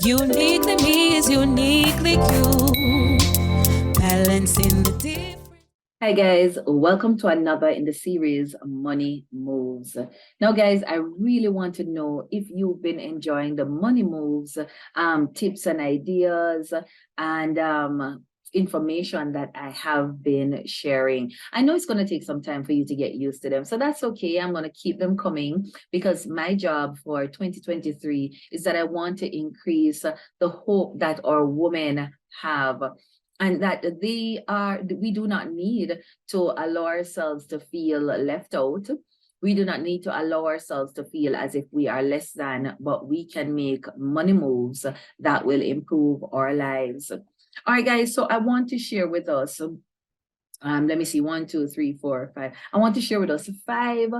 Uniquely me is uniquely you. Balancing the difference. Hi guys, welcome to another in the series Money Moves. Now guys, I really want to know if you've been enjoying the Money Moves tips and ideas and information that I have been sharing. I know it's going to take some time for you to get used to them, so that's okay. I'm going to keep them coming because my job for 2023 is that I want to increase the hope that our women have, and that we do not need to allow ourselves to feel left out. We do not need to allow ourselves to feel as if we are less than, but we can make money moves that will improve our lives. All right, guys, so I want to share with us, let me see, 1, 2, 3, 4, 5. I want to share with us five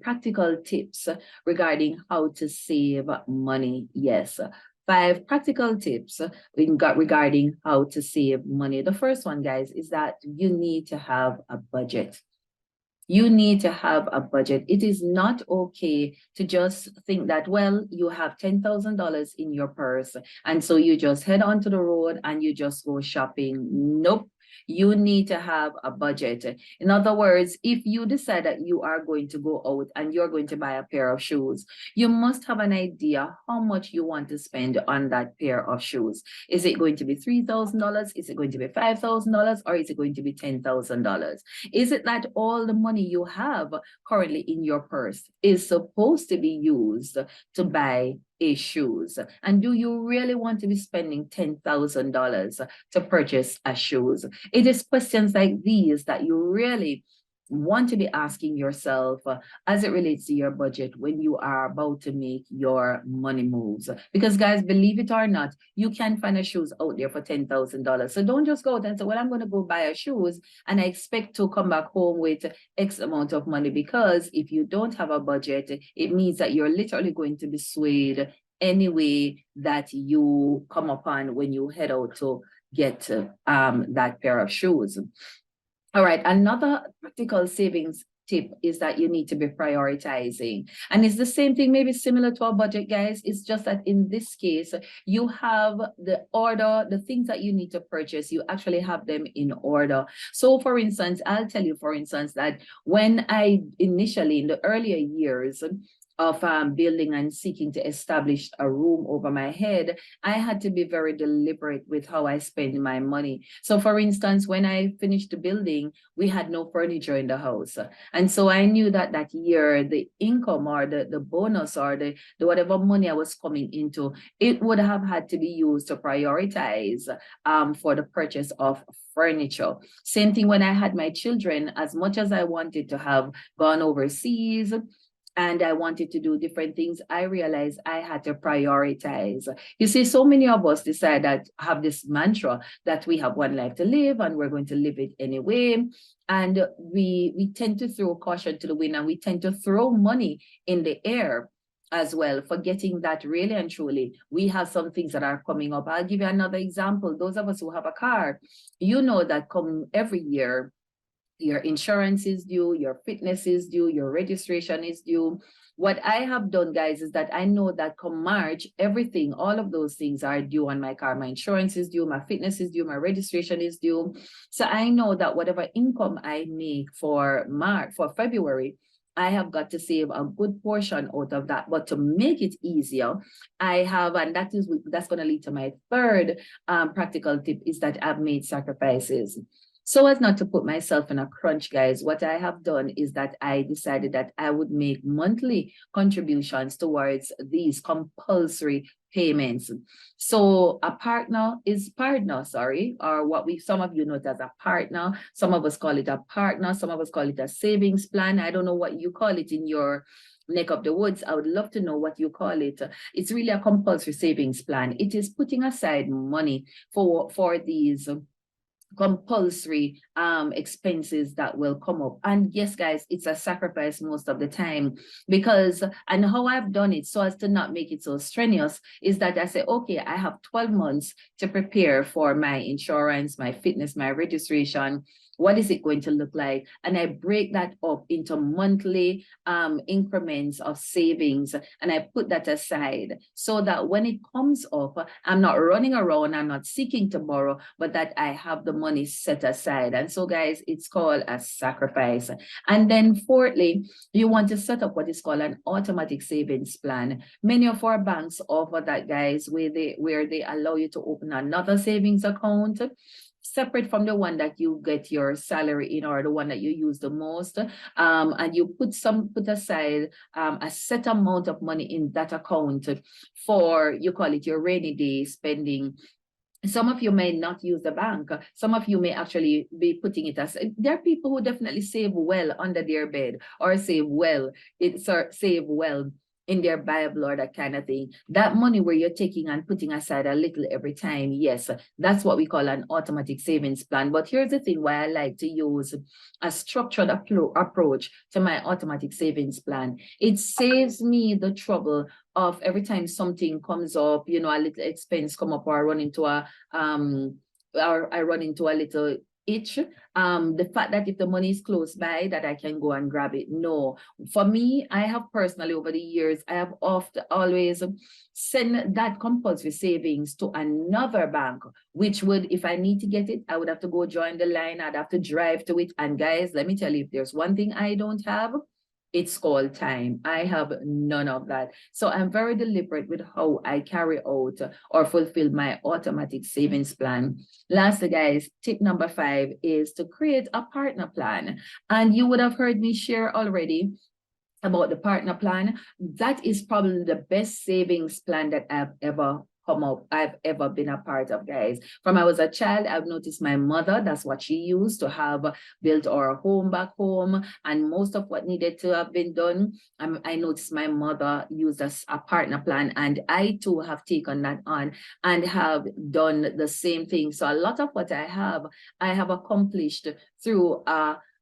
practical tips regarding how to save money. Yes, 5 practical tips regarding how to save money. The first one, guys, is that you need to have a budget. You need to have a budget. It is not okay to just think that, well, you have $10,000 in your purse, and so you just head onto the road and you just go shopping. Nope. You need to have a budget. In other words, if you decide that you are going to go out and you're going to buy a pair of shoes, you must have an idea how much you want to spend on that pair of shoes. Is it going to be $3,000? Is it going to be $5,000? Or is it going to be $10,000? Is it that all the money you have currently in your purse is supposed to be used to buy shoes? And do you really want to be spending $10,000 to purchase a shoes? It is questions like these that you really want to be asking yourself as it relates to your budget when you are about to make your money moves. Because guys, believe it or not, you can find a shoes out there for $10,000. So don't just go out and say, well, I'm going to go buy a shoes and I expect to come back home with X amount of money. Because if you don't have a budget, it means that you're literally going to be swayed any way that you come upon when you head out to get that pair of shoes. All right, another practical savings tip is that you need to be prioritizing. And it's the same thing, maybe similar to a budget, guys. It's just that in this case, you have the order, the things that you need to purchase, you actually have them in order. So for instance, I'll tell you, for instance, that when I initially, in the earlier years, of building and seeking to establish a room over my head, I had to be very deliberate with how I spend my money. So for instance, when I finished the building, we had no furniture in the house. And so I knew that that year, the income or the bonus or the whatever money I was coming into, it would have had to be used to prioritize for the purchase of furniture. Same thing when I had my children. As much as I wanted to have gone overseas, and I wanted to do different things, I realized I had to prioritize. You see, so many of us decide that have this mantra that we have one life to live and we're going to live it anyway. And we tend to throw caution to the wind and we tend to throw money in the air as well, forgetting that really and truly we have some things that are coming up. I'll give you another example. Those of us who have a car, you know that come every year, your insurance is due, your fitness is due, your registration is due. What I have done, guys, is that I know that come March, everything, all of those things are due on my car. My insurance is due, my fitness is due, my registration is due. So I know that whatever income I make for February, I have got to save a good portion out of that. But to make it easier, I have, and that's going to lead to my third practical tip, is that I've made sacrifices. So as not to put myself in a crunch, guys, what I have done is that I decided that I would make monthly contributions towards these compulsory payments. So a partner, sorry, or what some of you know it as a partner. Some of us call it a partner. Some of us call it a savings plan. I don't know what you call it in your neck of the woods. I would love to know what you call it. It's really a compulsory savings plan. It is putting aside money for these compulsory expenses that will come up. And yes, guys, it's a sacrifice most of the time, because, and how I've done it so as to not make it so strenuous is that I say, okay, I have 12 months to prepare for my insurance, my fitness, my registration. what is it going to look like? And I break that up into monthly increments of savings, and I put that aside so that when it comes up, I'm not running around, I'm not seeking to borrow, but that I have the money set aside. And so, guys, it's called a sacrifice. And then fourthly, you want to set up what is called an automatic savings plan. Many of our banks offer that, guys, where they allow you to open another savings account separate from the one that you get your salary in, or the one that you use the most, and you put aside a set amount of money in that account for, you call it your rainy day spending. Some of you may not use the bank. Some of you may actually be putting it as, there are people who definitely save well under their bed, or save well in their Bible, or that kind of thing. That money where you're taking and putting aside a little every time, yes, that's what we call an automatic savings plan. But here's the thing why I like to use a structured approach to my automatic savings plan. It saves me the trouble of every time something comes up, a little expense come up, or I run into a little itch, the fact that if the money is close by, that I can go and grab it. No, for me, I have personally over the years, I have always send that compulsory savings to another bank, which would, if I need to get it, I would have to go join the line, I'd have to drive to it. And guys, let me tell you, if there's one thing I don't have, it's called time. I have none of that. So I'm very deliberate with how I carry out or fulfill my automatic savings plan. Lastly, guys, tip number 5 is to create a partner plan. And you would have heard me share already about the partner plan. That is probably the best savings plan that I've ever been a part of, guys. From I was a child, I've noticed my mother, that's what she used to have built our home back home, and most of what needed to have been done, I noticed my mother used a partner plan, and I too have taken that on and have done the same thing. So a lot of what I have accomplished through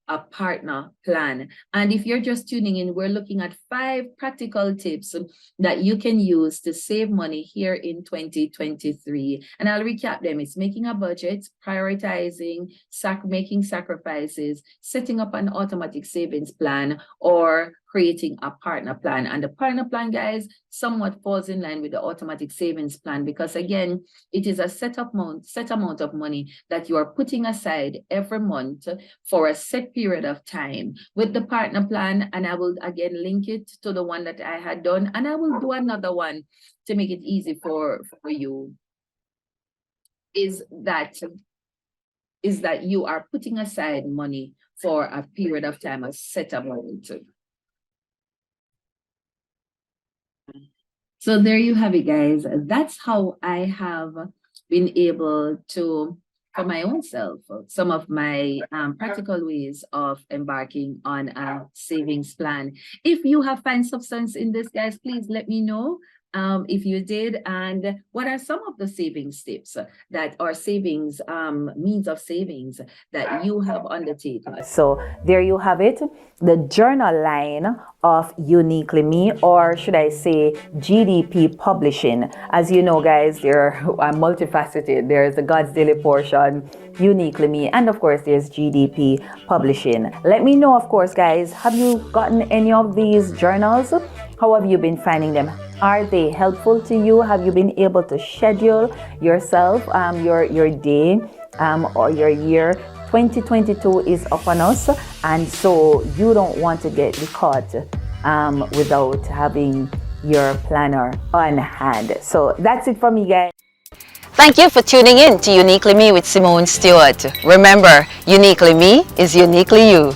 a partner plan. And if you're just tuning in, we're looking at 5 practical tips that you can use to save money here in 2023. And I'll recap them. It's making a budget, prioritizing, making sacrifices, setting up an automatic savings plan, or creating a partner plan. And the partner plan, guys, somewhat falls in line with the automatic savings plan, because again, it is a set amount of money that you are putting aside every month for a set period of time. With the partner plan, and I will again link it to the one that I had done, and I will do another one to make it easy for you, is that you are putting aside money for a period of time, a set amount. So there you have it, guys. That's how I have been able to, for my own self, some of my practical ways of embarking on a savings plan. If you have found substance in this, guys, please let me know if you did, and what are some of the savings tips that are savings means of savings that you have undertaken. So there you have it, the journal line of Uniquely Me, or should I say GDP Publishing. As you know, guys, they're multifaceted. There's the God's Daily portion, Uniquely Me, and of course there's GDP Publishing. Let me know, of course, guys, have you gotten any of these journals? How have you been finding them? Are they helpful to you? Have you been able to schedule yourself, your day or your year? 2022 is upon us, and so you don't want to get caught without having your planner on hand. So that's it for me, guys. Thank you for tuning in to Uniquely Me with Simone Stewart. Remember, Uniquely Me is uniquely you.